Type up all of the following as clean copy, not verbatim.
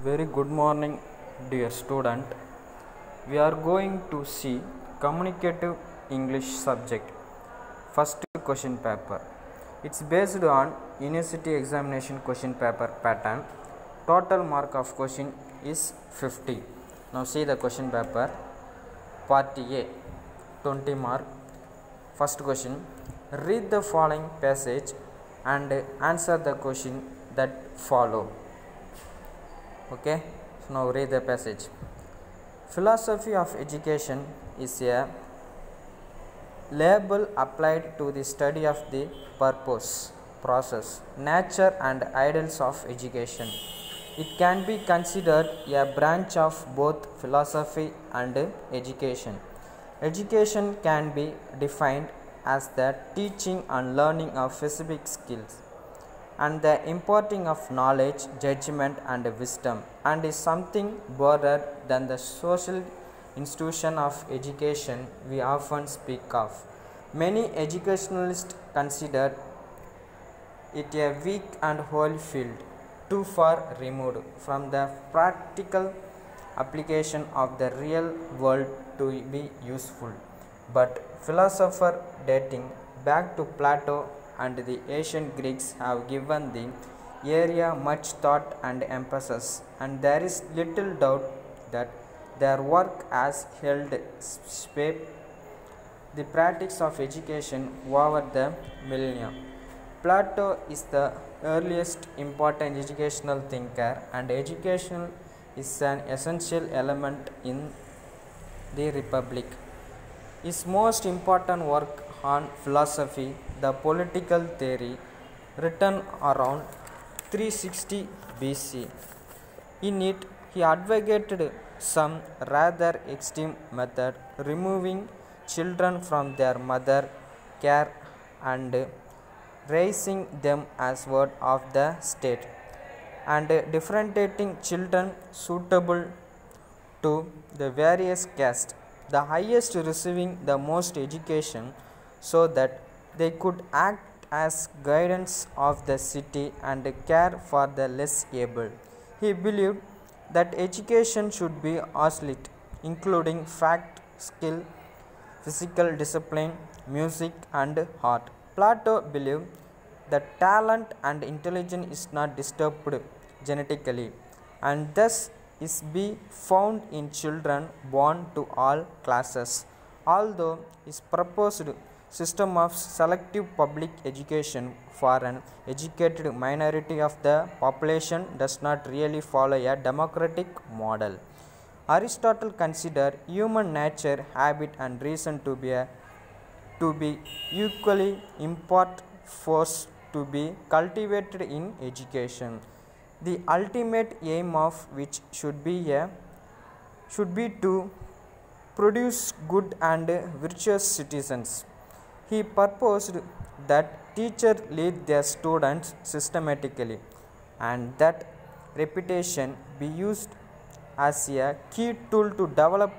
Very good morning, dear student. We are going to see communicative English subject. First question paper. It's based on university examination question paper pattern. Total mark of question is 50. Now see the question paper. Part A, 20 mark. First question. Read the following passage and answer the question that follow. Okay, so now read the passage. Philosophy of education is a label applied to the study of the purpose, process, nature and ideals of education. It can be considered a branch of both philosophy and education. Education can be defined as the teaching and learning of specific skills and the imparting of knowledge, judgment and wisdom, and is something broader than the social institution of education we often speak of. Many educationalists consider it a weak and whole field, too far removed from the practical application of the real world to be useful. But philosophers dating back to Plato and the ancient Greeks have given the area much thought and emphasis, and there is little doubt that their work has held shape the practice of education over the millennia. Plato is the earliest important educational thinker, and education is an essential element in the Republic. His most important work on philosophy, The Political Theory, written around 360 BC. In it, he advocated some rather extreme method, removing children from their mother care and raising them as ward of the state, and differentiating children suitable to the various castes, the highest receiving the most education, so that they could act as guidance of the city and care for the less able. He believed that education should be holistic, including fact, skill, physical discipline, music and art. Plato believed that talent and intelligence is not disturbed genetically, and thus is be found in children born to all classes. Although his proposed system of selective public education for an educated minority of the population does not really follow a democratic model. Aristotle considered human nature, habit and reason to be equally important force to be cultivated in education, the ultimate aim of which should be to produce good and virtuous citizens. He proposed that teachers lead their students systematically, and that repetition be used as a key tool to develop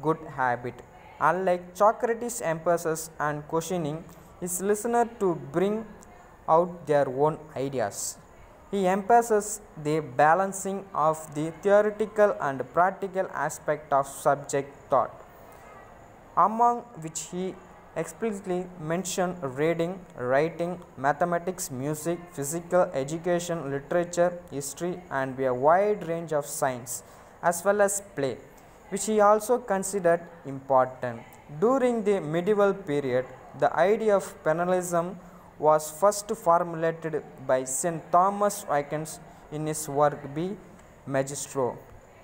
good habit. Unlike Socrates' emphasis on questioning his listener to bring out their own ideas, he emphasizes the balancing of the theoretical and practical aspect of subject thought, among which he explicitly mentioned reading, writing, mathematics, music, physical education, literature, history, and a wide range of science, as well as play, which he also considered important. During the medieval period, the idea of penalism was first formulated by St. Thomas Aquinas in his work De Magistro.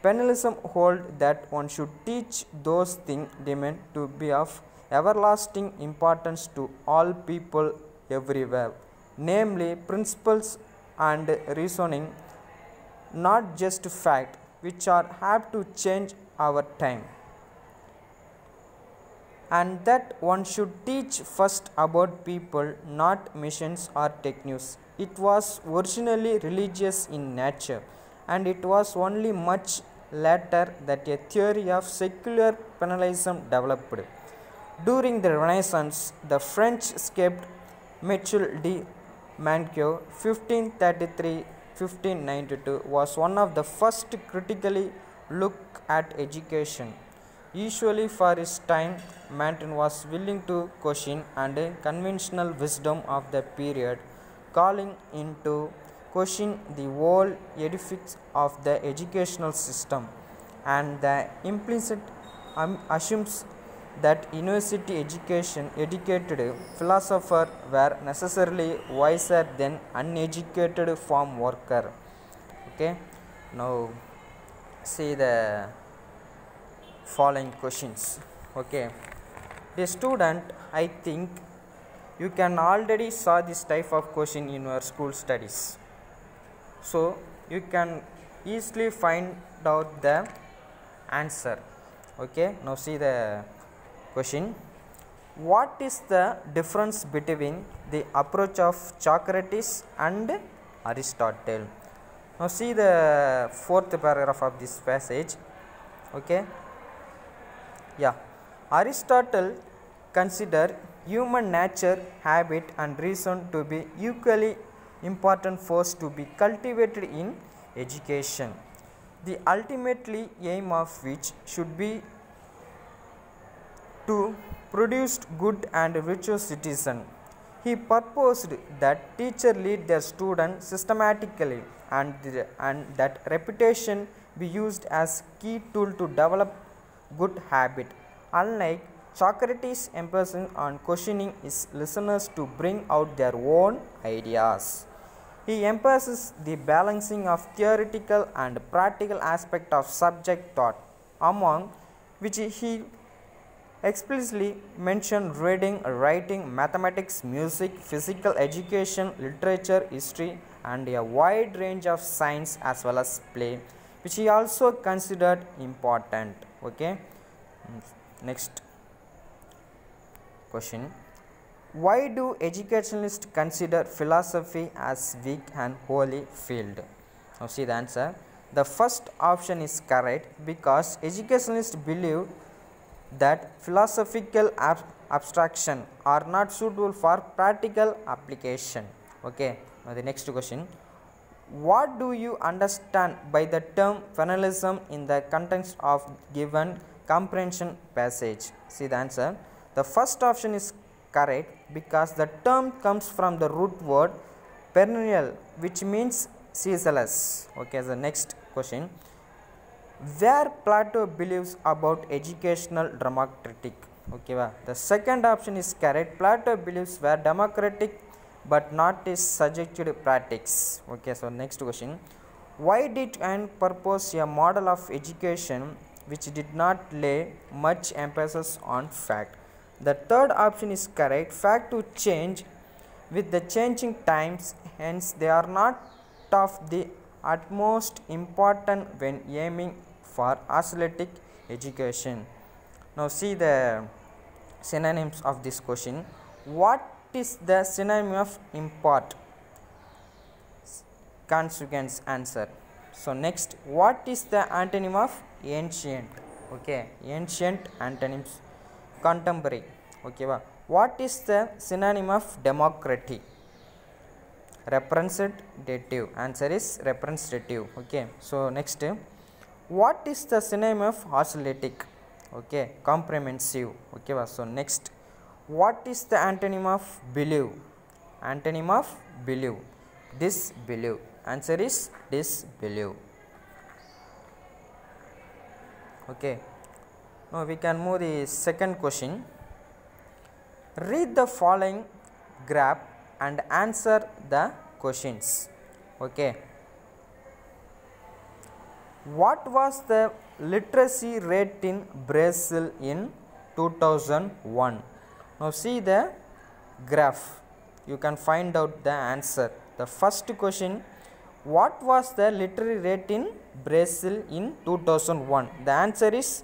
Penalism holds that one should teach those things deemed to be of everlasting importance to all people everywhere, namely principles and reasoning, not just fact, which are have to change our time, and that one should teach first about people, not machines or techniques. It was originally religious in nature, and it was only much later that a theory of secular penalism developed. During the Renaissance, the French script Michel de Montaigne 1533 1592 was one of the first critically look at education. Usually for his time, Manton was willing to question and conventional wisdom of the period, calling into question the whole edifice of the educational system and the implicit assumes that university educated philosophers were necessarily wiser than uneducated farm worker. Okay, now see the following questions. Okay, the student, I think you can already saw this type of question in your school studies, so you can easily find out the answer. Okay, now see the question. What is the difference between the approach of Socrates and Aristotle? Now see the fourth paragraph of this passage. Okay, yeah, Aristotle considered human nature, habit and reason to be equally important force to be cultivated in education, the ultimately aim of which should be to produce good and virtuous citizen. He proposed that teachers lead their students systematically and that repetition be used as key tool to develop good habit. Unlike Socrates' emphasis on questioning his listeners to bring out their own ideas, he emphasizes the balancing of theoretical and practical aspect of subject taught, among which he explicitly mentioned reading, writing, mathematics, music, physical education, literature, history and a wide range of science as well as play, which he also considered important. Okay, next question. Why do educationalists consider philosophy as weak and holy field? Now see the answer. The first option is correct because educationalists believe that philosophical abstraction are not suitable for practical application. Okay, now the next question. What do you understand by the term finalism in the context of given comprehension passage? See the answer. The first option is correct because the term comes from the root word perennial, which means ceaseless. Okay, the next question. Where Plato believes about educational democratic. Okay, the second option is correct. Plato believes were democratic but not is subjective practice. Okay, so next question. Why did Kant propose a model of education which did not lay much emphasis on fact? The third option is correct. Fact to change with the changing times, hence they are not of the utmost important when aiming for aesthetic education. Now see the synonyms of this question. What is the synonym of impart? Consequence answer. So next, what is the antonym of ancient? Okay, ancient antonyms contemporary. Okay, what is the synonym of democratic? Representative. Answer is representative. Okay, so next, what is the synonym of aesthetic? Okay, comprehensive. Okay, so next, what is the antonym of believe? Antonym of believe. Disbelieve. Answer is disbelieve. Okay, now we can move the second question. Read the following graph and answer the questions. Okay, what was the literacy rate in Brazil in 2001? Now see the graph, you can find out the answer. The first question, what was the literacy rate in Brazil in 2001? The answer is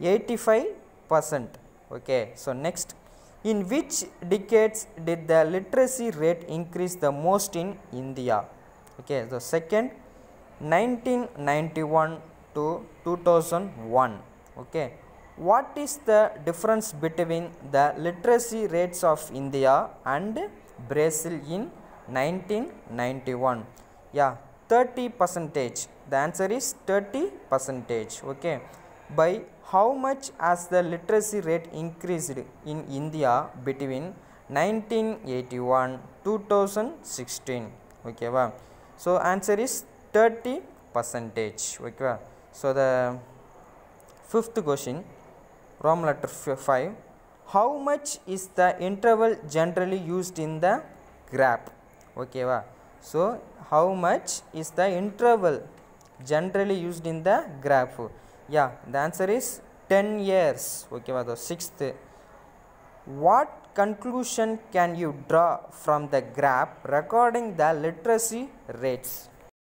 85%. Okay, so next, in which decades did the literacy rate increase the most in India? Okay, the second, 1991 to 2001. Okay, what is the difference between the literacy rates of India and Brazil in 1991? Yeah, 30 percentage. The answer is 30 percentage. Okay, by how much has the literacy rate increased in India between 1981 2016? Okay va. So answer is 30 percentage. Okay va. So the fifth question, Roman letter 5, how much is the interval generally used in the graph? Okay va. So how much is the interval generally used in the graph? Yeah, the answer is 10 years. Okay va. The sixth, what conclusion can you draw from the graph recording the literacy rates?